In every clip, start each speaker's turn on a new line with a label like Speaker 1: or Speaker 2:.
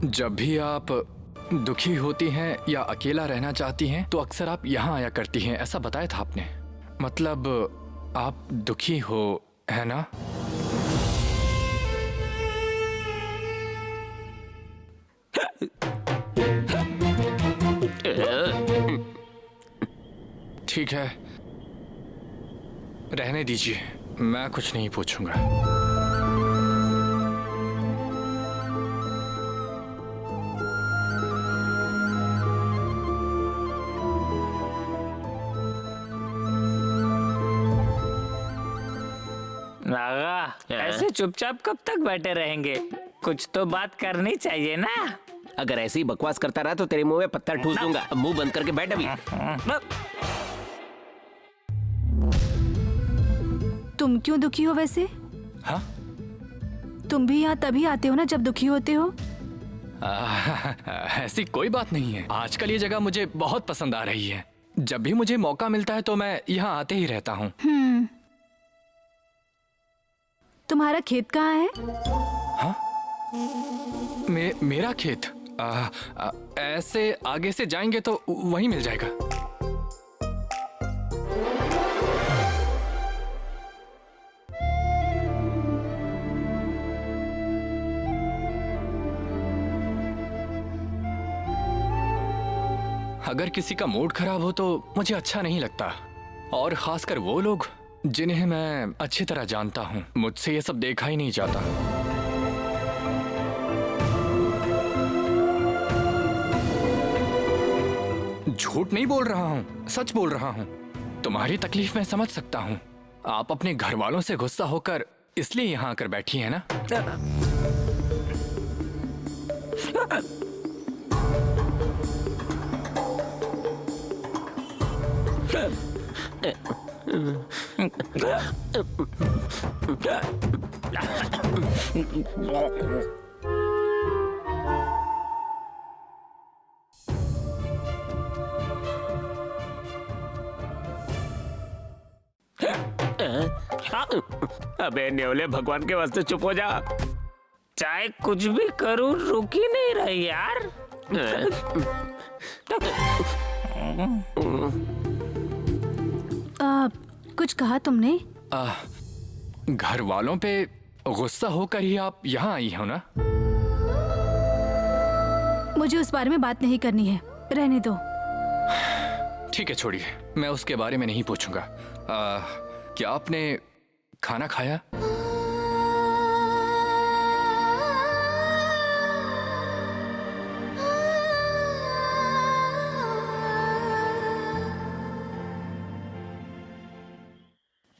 Speaker 1: जब भी आप दुखी होती हैं या अकेला रहना चाहती हैं तो अक्सर आप यहाँ आया करती हैं, ऐसा बताया था आपने। मतलब आप दुखी हो, है ना? ठीक है, रहने दीजिए, मैं कुछ नहीं पूछूंगा।
Speaker 2: नागा, ऐसे चुपचाप कब तक बैठे रहेंगे? कुछ तो बात करनी चाहिए ना।
Speaker 3: अगर ऐसे ही बकवास करता रहा तो तेरे मुंह में पत्थर ठूस दूंगा। मुंह बंद करके बैठ अभी।
Speaker 4: तुम क्यों दुखी हो वैसे?
Speaker 1: हाँ?
Speaker 4: तुम भी यहाँ तभी आते हो ना जब दुखी होते हो?
Speaker 1: ऐसी कोई बात नहीं है। आजकल ये जगह मुझे बहुत पसंद आ रही है। जब भी मुझे मौका मिलता है तो मैं यहाँ आते ही रहता हूँ।
Speaker 4: तुम्हारा खेत कहाँ है?
Speaker 1: हाँ? मेरा खेत ऐसे आगे से जाएंगे तो वहीं मिल जाएगा। अगर किसी का मूड खराब हो तो मुझे अच्छा नहीं लगता, और खासकर वो लोग जिन्हें मैं अच्छी तरह जानता हूँ। मुझसे ये सब देखा ही नहीं जाता। झूठ नहीं बोल रहा हूँ, सच बोल रहा हूँ। तुम्हारी तकलीफ मैं समझ सकता हूँ। आप अपने घर वालों से गुस्सा होकर इसलिए यहाँ आकर बैठी है ना?
Speaker 3: अबे न्योले, भगवान के वास्ते चुप हो जा।
Speaker 2: चाहे कुछ भी करूं रुक ही नहीं रही यार।
Speaker 4: कुछ कहा तुमने?
Speaker 1: घर वालों पे गुस्सा होकर ही आप यहाँ आई हो ना?
Speaker 4: मुझे उस बारे में बात नहीं करनी है, रहने दो।
Speaker 1: ठीक है, छोड़िए, मैं उसके बारे में नहीं पूछूंगा। क्या आपने खाना खाया?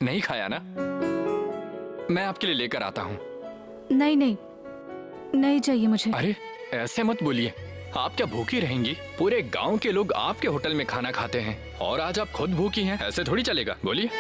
Speaker 1: नहीं खाया ना? मैं आपके लिए लेकर आता हूँ।
Speaker 4: नहीं नहीं, नहीं चाहिए मुझे।
Speaker 1: अरे ऐसे मत बोलिए, आप क्या भूखी रहेंगी? पूरे गांव के लोग आपके होटल में खाना खाते हैं और आज आप खुद भूखी हैं। ऐसे थोड़ी चलेगा, बोलिए।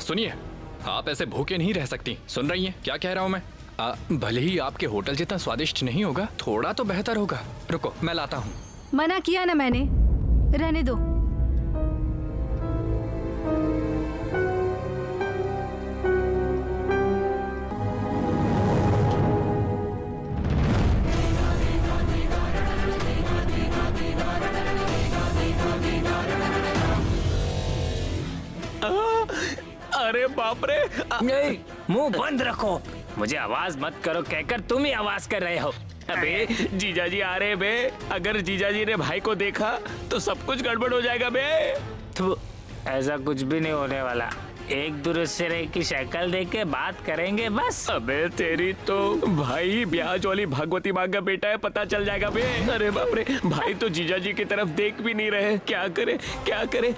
Speaker 1: सुनिए, आप ऐसे भूखे नहीं रह सकती। सुन रही हैं क्या कह रहा हूँ मैं? भले ही आपके होटल जितना स्वादिष्ट नहीं होगा, थोड़ा तो बेहतर होगा। रुको, मैं लाता हूँ।
Speaker 4: मना किया ना मैंने, रहने दो।
Speaker 3: अरे बाप रे!
Speaker 2: नहीं, मुंह बंद रखो। मुझे आवाज मत करो कहकर तुम ही आवाज कर रहे हो।
Speaker 3: अबे जीजाजी आ रहे बे। अगर जीजाजी ने भाई को देखा तो सब कुछ गड़बड़ हो जाएगा बे।
Speaker 2: ऐसा कुछ भी नहीं होने वाला। एक दूसरे की शक्ल देख के बात करेंगे बस।
Speaker 3: अबे तेरी तो भाई ब्याज वाली भागवती माँ का बेटा है, पता चल जाएगा बे। अरे बाप रे, भाई तो जीजा जी की तरफ देख भी नहीं रहे। क्या करे क्या करे।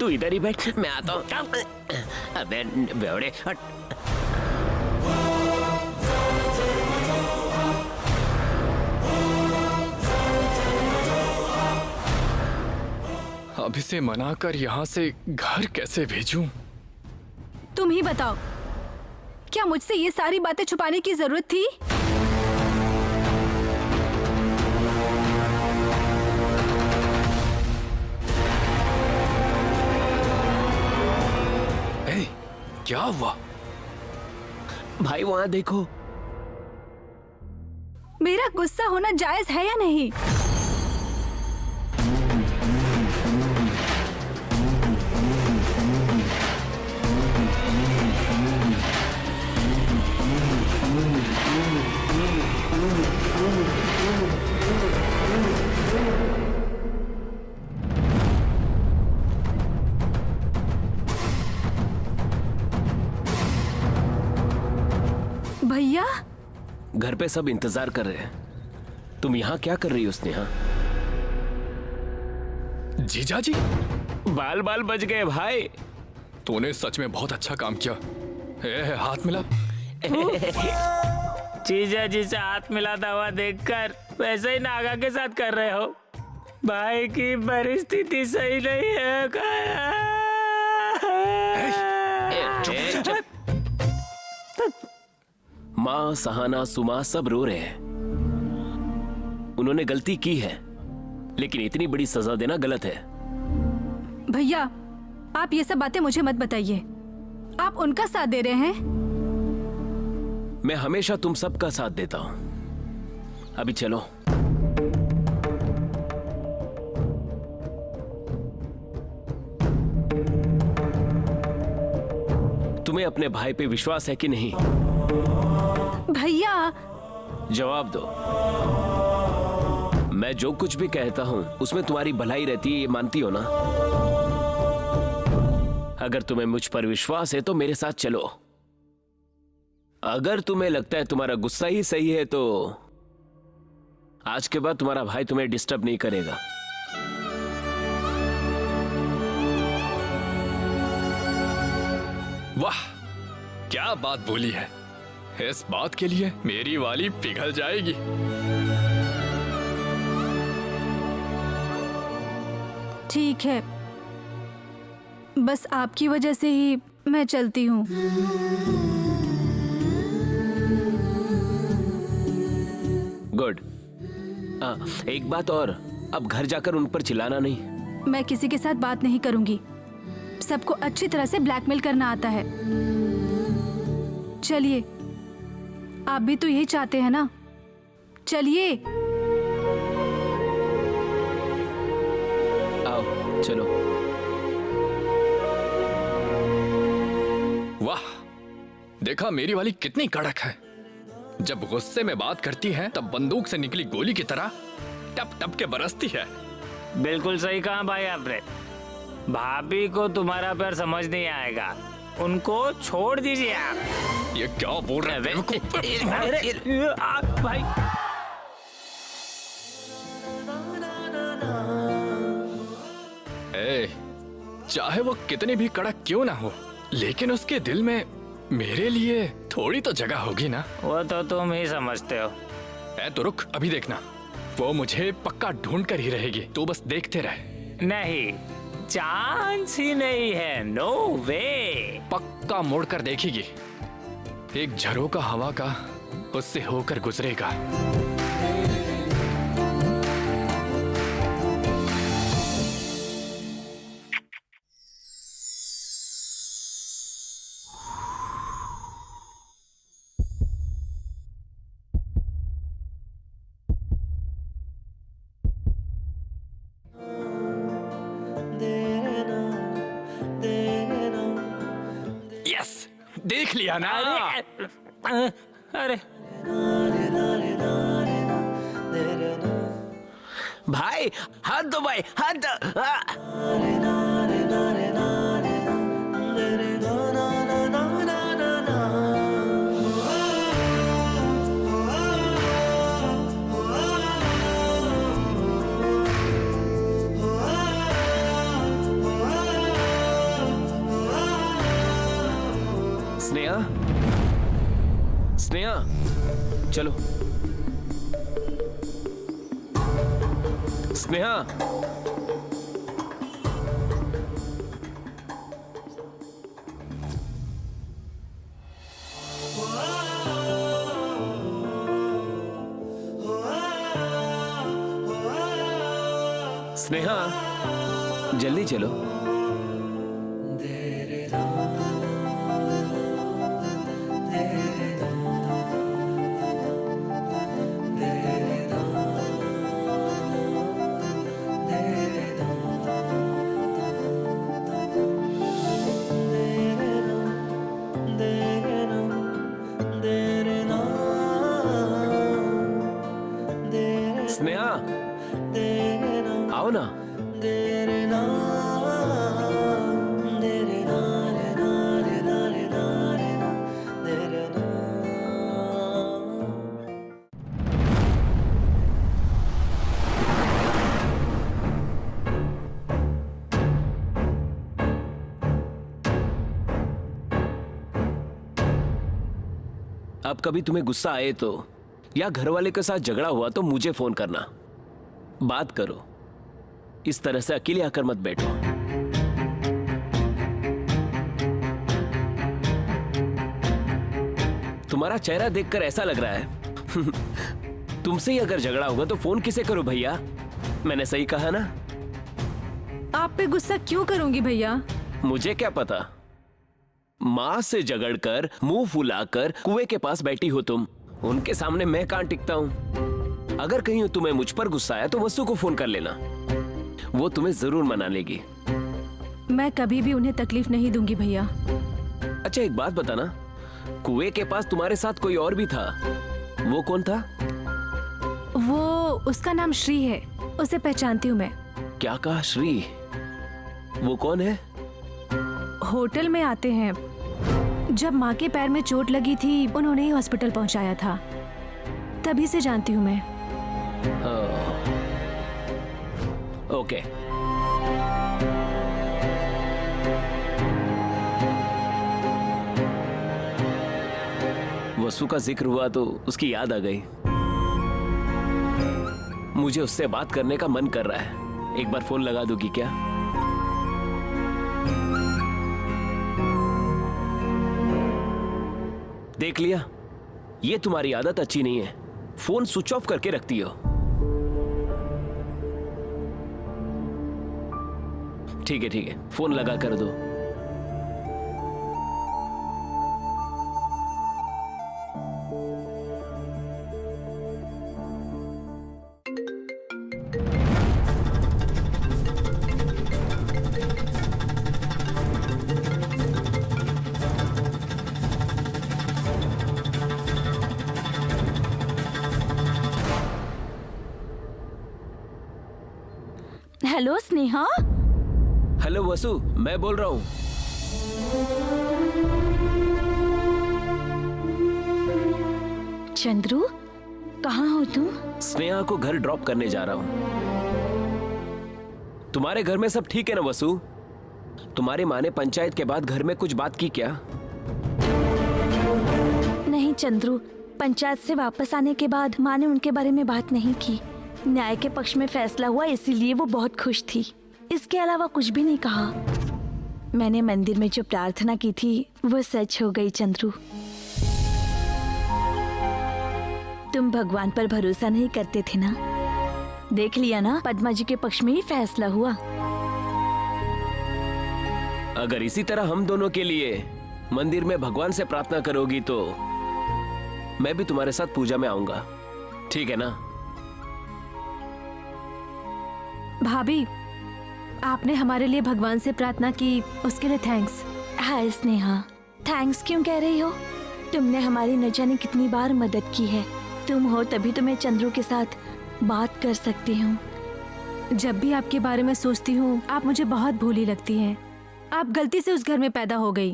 Speaker 3: तू इधर ही बैठ, मैं आता हूँ। अबे बेवड़े हट।
Speaker 1: अब इसे मनाकर यहाँ से घर कैसे भेजूं?
Speaker 4: तुम ही बताओ, क्या मुझसे ये सारी बातें छुपाने की जरूरत थी?
Speaker 1: ए, क्या हुआ?
Speaker 3: भाई वहाँ देखो।
Speaker 4: मेरा गुस्सा होना जायज है या नहीं? भैया,
Speaker 3: घर पे सब इंतजार कर रहे हैं। तुम यहाँ क्या कर रही हो स्नेहा?
Speaker 1: जीजा जी,
Speaker 3: बाल बाल बच गए भाई।
Speaker 1: तूने सच में बहुत अच्छा काम किया। हाथ मिला।
Speaker 2: जीजा जी से हाथ मिलाता हुआ देखकर वैसे ही नागा के साथ कर रहे हो। भाई की परिस्थिति सही नहीं है।
Speaker 3: माँ, सहाना, सुमा सब रो रहे हैं। उन्होंने गलती की है, लेकिन इतनी बड़ी सजा देना गलत है।
Speaker 4: भैया, आप ये सब बातें मुझे मत बताइए। आप उनका साथ दे रहे हैं।
Speaker 3: मैं हमेशा तुम सबका साथ देता हूं। अभी चलो। तुम्हें अपने भाई पे विश्वास है कि नहीं?
Speaker 4: भैया,
Speaker 3: जवाब दो। मैं जो कुछ भी कहता हूं उसमें तुम्हारी भलाई रहती है, ये मानती हो ना? अगर तुम्हें मुझ पर विश्वास है तो मेरे साथ चलो। अगर तुम्हें लगता है तुम्हारा गुस्सा ही सही है तो आज के बाद तुम्हारा भाई तुम्हें डिस्टर्ब नहीं करेगा।
Speaker 1: वाह, क्या बात बोली है। इस बात के लिए मेरी वाली पिघल जाएगी।
Speaker 4: ठीक है, बस आपकी वजह से ही मैं चलती हूँ।
Speaker 3: गुड। एक बात और, अब घर जाकर उन पर चिल्लाना नहीं।
Speaker 4: मैं किसी के साथ बात नहीं करूंगी। सबको अच्छी तरह से ब्लैकमेल करना आता है। चलिए, आप भी तो यही चाहते हैं ना? चलिए।
Speaker 3: आओ चलो।
Speaker 1: वाह, देखा मेरी वाली कितनी कड़क है। जब गुस्से में बात करती है तब बंदूक से निकली गोली की तरह टप टप के बरसती है।
Speaker 2: बिल्कुल सही कहा भाई आपने। भाभी को तुम्हारा प्यार समझ नहीं आएगा, उनको छोड़ दीजिए आप।
Speaker 1: ये क्या बोल रहे हैं?
Speaker 2: भाई
Speaker 1: चाहे वो कितनी भी कड़क क्यों ना हो, लेकिन उसके दिल में मेरे लिए थोड़ी तो जगह होगी ना।
Speaker 2: वो तो तुम ही समझते हो।
Speaker 1: तो रुक, अभी देखना, वो मुझे पक्का ढूंढ कर ही रहेगी। तू बस देखते रहे।
Speaker 2: नहीं, चांस ही नहीं है। नो वे।
Speaker 1: पक्का मुड़ कर देखेगी। एक झरोका हवा का उससे होकर गुजरेगा। यस, देख लिया ना।
Speaker 2: अरे
Speaker 3: भाई हाथ दो, भाई हाथ दो। स्नेहा, स्नेहा, चलो। स्नेहा, स्नेहा, जल्दी चलो। स्नेहा, आओ ना। अब कभी तुम्हें गुस्सा आए तो या घर वाले के साथ झगड़ा हुआ तो मुझे फोन करना, बात करो। इस तरह से अकेले आकर मत बैठो। तुम्हारा चेहरा देखकर ऐसा लग रहा है तुमसे ही अगर झगड़ा होगा तो फोन किसे करो भैया? मैंने सही कहा ना?
Speaker 4: आप पे गुस्सा क्यों करूंगी भैया?
Speaker 3: मुझे क्या पता, माँ से झगड़कर मुंह फुलाकर कुएं के पास बैठी हो तुम, उनके सामने मैं कहां टिकता हूं। अगर कहीं तुम्हें मुझ पर गुस्सा आया तो वसु को फोन कर लेना, वो तुम्हें जरूर मना लेगी।
Speaker 4: मैं कभी भी उन्हें तकलीफ नहीं दूंगी भैया।
Speaker 3: अच्छा एक बात बताना, कुएं के पास तुम्हारे साथ कोई और भी था, वो कौन था?
Speaker 4: वो, उसका नाम श्री है, उसे पहचानती हूँ मैं।
Speaker 3: क्या कहा? श्री? वो कौन है?
Speaker 4: होटल में आते हैं। जब माँ के पैर में चोट लगी थी उन्होंने ही हॉस्पिटल पहुंचाया था, तभी से जानती हूँ मैं।
Speaker 3: ओके। वसु का जिक्र हुआ तो उसकी याद आ गई। मुझे उससे बात करने का मन कर रहा है, एक बार फोन लगा दूंगी क्या? देख लिया, ये तुम्हारी आदत अच्छी नहीं है, फोन स्विच ऑफ करके रखती हो। ठीक है, फोन लगा कर दो।
Speaker 5: हेलो स्नेहा।
Speaker 3: हेलो वसु, मैं बोल रहा हूं।
Speaker 5: चंद्रू, कहाँ हो तुम?
Speaker 3: स्नेहा को घर ड्रॉप करने जा रहा हूं। तुम्हारे घर में सब ठीक है ना वसु? तुम्हारी माँ ने पंचायत के बाद घर में कुछ बात की क्या?
Speaker 5: नहीं चंद्रू, पंचायत से वापस आने के बाद माँ ने उनके बारे में बात नहीं की। न्याय के पक्ष में फैसला हुआ, इसीलिए वो बहुत खुश थी। इसके अलावा कुछ भी नहीं कहा। मैंने मंदिर में जो प्रार्थना की थी वो सच हो गई चंद्रू। तुम भगवान पर भरोसा नहीं करते थे ना? देख लिया ना, पद्मा जी के पक्ष में ही फैसला हुआ।
Speaker 3: अगर इसी तरह हम दोनों के लिए मंदिर में भगवान से प्रार्थना करोगी तो मैं भी तुम्हारे साथ पूजा में आऊंगा, ठीक है ना?
Speaker 4: भाभी, आपने हमारे लिए भगवान से प्रार्थना की, उसके लिए थैंक्स।
Speaker 5: हाय स्नेहा, थैंक्स क्यों कह रही हो? तुमने हमारी न जाने कितनी बार मदद की है। तुम हो तभी तो मैं चंद्रू के साथ बात कर सकती हूँ।
Speaker 4: जब भी आपके बारे में सोचती हूँ आप मुझे बहुत भोली लगती हैं। आप गलती से उस घर में पैदा हो गई।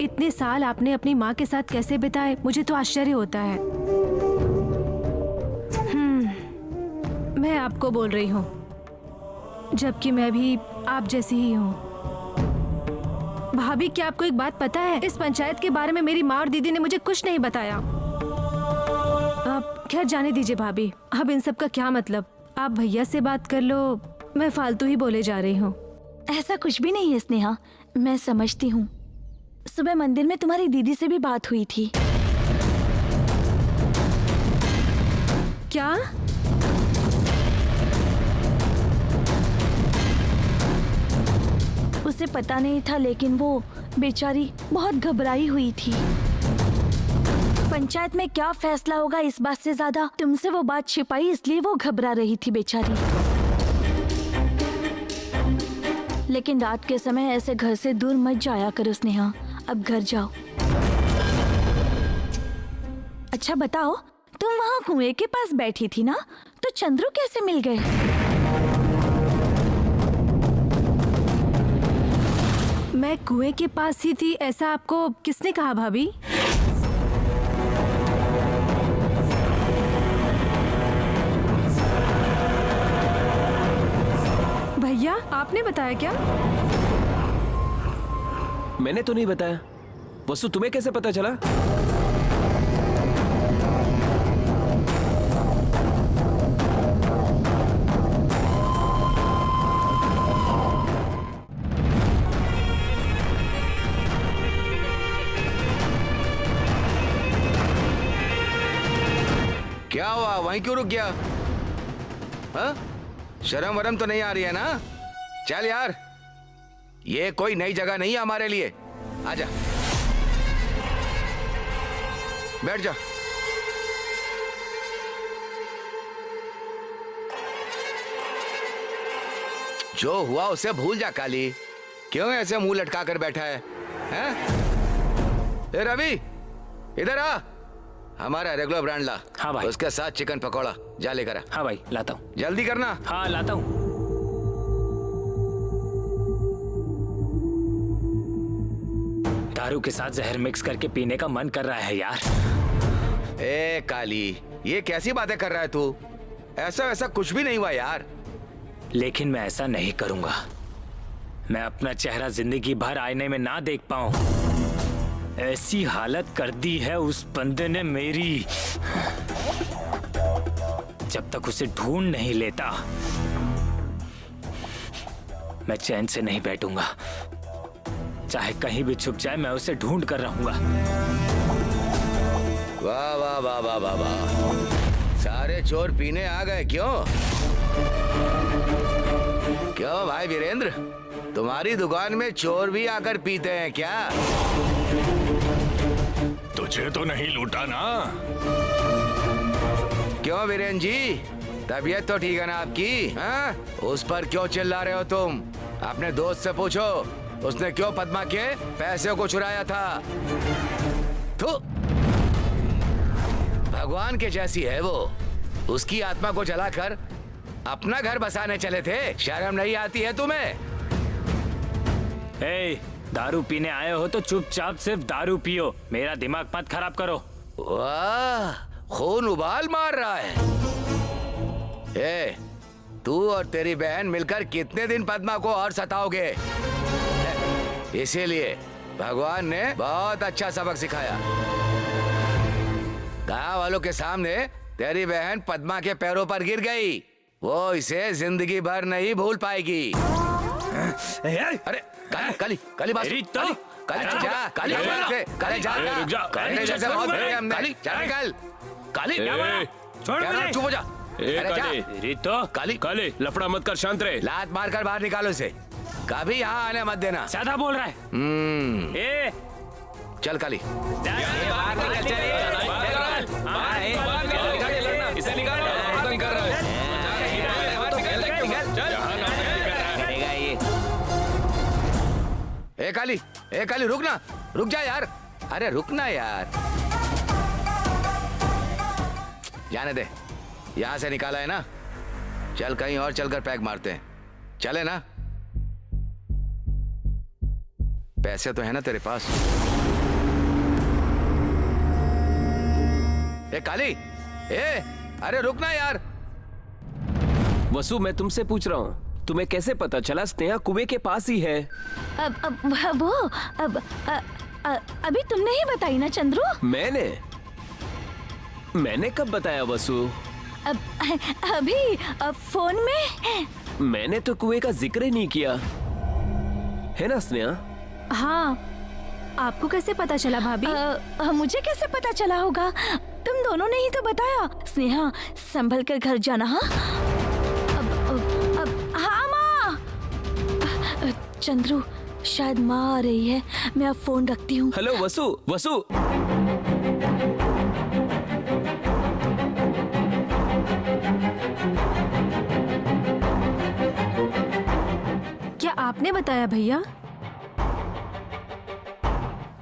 Speaker 4: इतने साल आपने अपनी माँ के साथ कैसे बिताए, मुझे तो आश्चर्य होता है। मैं आपको बोल रही हूँ, जबकि मैं भी आप जैसी ही हूँ। भाभी, क्या आपको एक बात पता है? इस पंचायत के बारे में मेरी माँ और दीदी ने मुझे कुछ नहीं बताया। आप खैर जाने दीजिए भाभी, अब इन सब का क्या मतलब। आप भैया से बात कर लो, मैं फालतू ही बोले जा रही हूँ।
Speaker 5: ऐसा कुछ भी नहीं है स्नेहा, मैं समझती हूँ। सुबह मंदिर में तुम्हारी दीदी से भी बात हुई थी।
Speaker 4: क्या?
Speaker 5: उसे पता नहीं था, लेकिन वो बेचारी बहुत घबराई हुई थी। पंचायत में क्या फैसला होगा इस बात से ज्यादा तुमसे वो बात छिपाई, इसलिए वो घबरा रही थी बेचारी। लेकिन रात के समय ऐसे घर से दूर मत जाया करो स्नेहा, अब घर जाओ। अच्छा बताओ, तुम वहाँ कुएं के पास बैठी थी ना, तो चंद्रू कैसे मिल गए?
Speaker 4: मैं कुएं के पास ही थी, ऐसा आपको किसने कहा भाभी? भैया, आपने बताया क्या?
Speaker 3: मैंने तो नहीं बताया। वसु, तुम्हें कैसे पता चला?
Speaker 6: क्या हुआ, वहीं क्यों रुक गया? हाँ? शर्म वरम तो नहीं आ रही है ना? चल यार, ये कोई नई जगह नहीं है हमारे लिए। आजा, बैठ जा। जो हुआ उसे भूल जा काली, क्यों ऐसे मुंह लटका कर बैठा है? हैं? ए रवि, इधर आ, हमारा रेगुलर ब्रांड ला।
Speaker 2: हाँ भाई।
Speaker 6: उसके साथ चिकन पकौड़ा जा लेकर आ।
Speaker 2: हाँ भाई, लाता हूँ।
Speaker 6: जल्दी करना।
Speaker 2: हाँ लाता हूँ। दारू के साथ जहर मिक्स करके पीने का मन कर रहा है यार।
Speaker 6: ए काली, ये कैसी बातें कर रहा है तू? ऐसा वैसा कुछ भी नहीं हुआ यार।
Speaker 2: लेकिन मैं ऐसा नहीं करूंगा। मैं अपना चेहरा जिंदगी भर आईने में ना देख पाऊं। ऐसी हालत कर दी है उस बंदे ने मेरी। जब तक उसे ढूंढ नहीं लेता, मैं चैन से नहीं बैठूंगा। चाहे कहीं भी छुप जाए, मैं उसे ढूंढ कर रहूंगा।
Speaker 6: वाह वाह वाह वाह वाह वाह, सारे चोर पीने आ गए क्यों? क्यों भाई वीरेंद्र, तुम्हारी दुकान में चोर भी आकर पीते हैं क्या?
Speaker 1: तुझे तो नहीं लूटा ना?
Speaker 6: क्यों वीरेंद्र जी, तबीयत तो ठीक है ना आपकी? हाँ? उस पर क्यों चिल्ला रहे हो तुम? अपने दोस्त से पूछो, उसने क्यों पद्मा के पैसे को चुराया था? तो भगवान के जैसी है वो, उसकी आत्मा को जलाकर अपना घर बसाने चले थे। शर्म नहीं आती है तुम्हें?
Speaker 2: ए, दारू पीने आए हो तो चुपचाप सिर्फ दारू पियो, मेरा दिमाग मत खराब करो।
Speaker 6: वाह, खून उबाल मार रहा है। ए, तू और तेरी बहन मिलकर कितने दिन पद्मा को और सताओगे? इसीलिए भगवान ने बहुत अच्छा सबक सिखाया। गांव वालों के सामने तेरी बहन पद्मा के पैरों पर गिर गई, वो इसे जिंदगी भर नहीं भूल पाएगी। अरे काली काली बात,
Speaker 2: तेरी तो
Speaker 6: काली जा, काली काली जा,
Speaker 2: रुक जा,
Speaker 6: काली जैसे बहुत बड़े हमने। काली जा निकल, काली
Speaker 2: छोड़ मुझे।
Speaker 6: चुप हो जा। अरे जा
Speaker 2: तेरी तो
Speaker 6: काली,
Speaker 3: काले, लफड़ा मत कर, शांत रहे।
Speaker 6: लात मारकर बाहर निकालो इसे, कभी यहाँ आने मत देना।
Speaker 2: ज्यादा बोल रहा है। ए,
Speaker 6: चल काली,
Speaker 2: बाहर निकल, चल,
Speaker 3: इसे निकालो, तंग कर रहा है।
Speaker 6: ए काली रुक ना, रुक जा यार। अरे रुक ना यार, जाने दे। यहां से निकाला है ना, चल कहीं और चलकर पैक मारते हैं। चले ना? पैसे तो है ना तेरे पास? ए काली, ए अरे रुक ना यार।
Speaker 3: वसु, मैं तुमसे पूछ रहा हूँ, तुम्हें कैसे पता चला? स्नेहा कुएं के पास ही है।
Speaker 5: अभी तुमने ही बताई ना चंद्रू।
Speaker 3: मैंने कब बताया वसु?
Speaker 5: अभी फोन में।
Speaker 3: मैंने तो कुएं का जिक्र ही नहीं किया, है ना स्नेहा?
Speaker 4: हाँ, आपको कैसे पता चला भाभी?
Speaker 5: मुझे कैसे पता चला होगा? तुम दोनों ने ही तो बताया। स्नेहा, संभल कर घर जाना। हाँ हाँ माँ। चंद्रू, शायद माँ आ रही है, मैं अब फोन रखती हूँ।
Speaker 3: हेलो वसु, वसु।
Speaker 4: क्या आपने बताया भैया?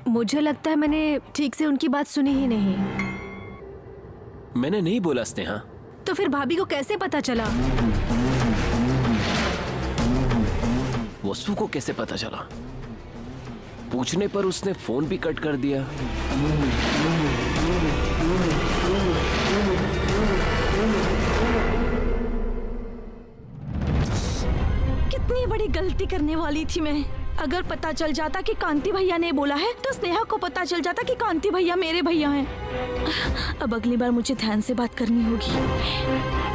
Speaker 4: मुझे लगता है मैंने ठीक से उनकी बात सुनी ही नहीं।
Speaker 3: मैंने नहीं बोला स्नेहा।
Speaker 4: तो फिर भाभी को कैसे पता चला?
Speaker 3: वसु को कैसे पता चला? पूछने पर उसने फोन भी कट कर दिया।
Speaker 5: कितनी बड़ी गलती करने वाली थी मैं। अगर पता चल जाता कि कांति भैया ने बोला है तो स्नेहा को पता चल जाता कि कांति भैया मेरे भैया हैं। अब अगली बार मुझे ध्यान से बात करनी होगी।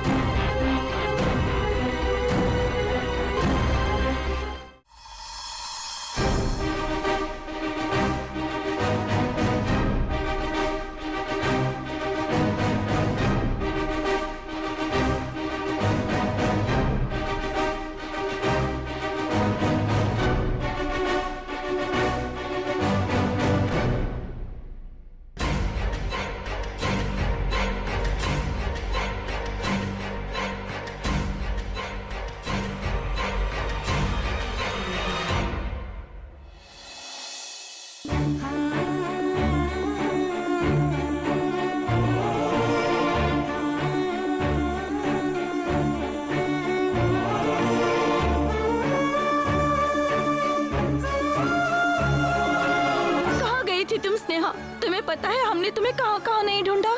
Speaker 5: तुम्हें पता है हमने तुम्हें कहाँ कहाँ नहीं ढूंढा।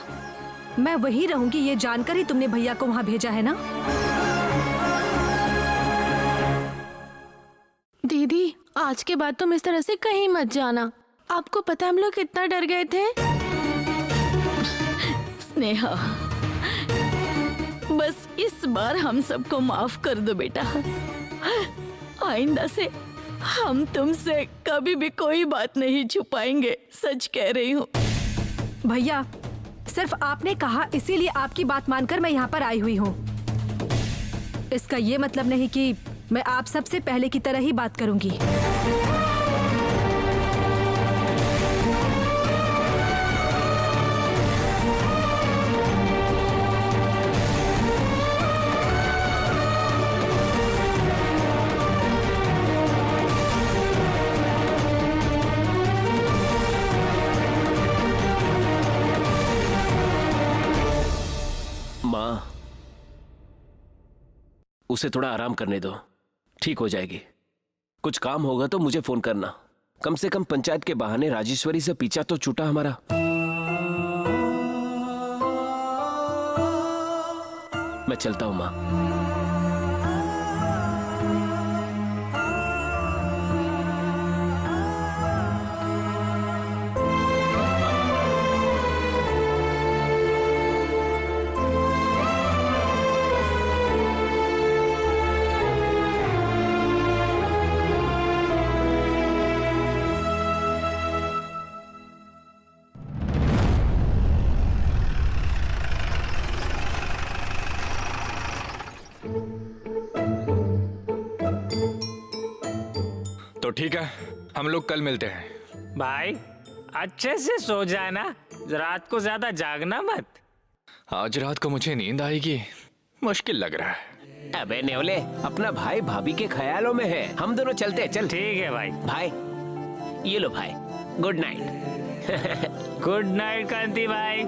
Speaker 4: मैं वही रहूंगी ये जानकर ही तुमने भैया को वहाँ भेजा है ना?
Speaker 7: दीदी, आज के बाद तुम इस तरह से कहीं मत जाना। आपको पता है हम लोग कितना डर गए थे।
Speaker 5: स्नेहा, बस इस बार हम सबको माफ कर दो बेटा। आइंदा से हम तुमसे कभी भी कोई बात नहीं छुपाएंगे, सच कह रही हूँ।
Speaker 4: भैया, सिर्फ आपने कहा इसीलिए आपकी बात मानकर मैं यहाँ पर आई हुई हूँ। इसका ये मतलब नहीं कि मैं आप सबसे पहले की तरह ही बात करूंगी।
Speaker 3: माँ, उसे थोड़ा आराम करने दो, ठीक हो जाएगी। कुछ काम होगा तो मुझे फोन करना। कम से कम पंचायत के बहाने राजेश्वरी से पीछा तो छूटा हमारा। मैं चलता हूं माँ।
Speaker 1: तो ठीक है, हम लोग कल मिलते हैं।
Speaker 2: भाई अच्छे से सो जाए ना, रात को ज्यादा जागना मत।
Speaker 1: आज रात को मुझे नींद आएगी, मुश्किल लग रहा है।
Speaker 3: अबे नेवले, अपना भाई भाभी के ख्यालों में है। हम दोनों चलते हैं, चल।
Speaker 2: ठीक है भाई।
Speaker 3: भाई ये लो भाई, गुड नाइट।
Speaker 2: गुड नाइट कांति भाई।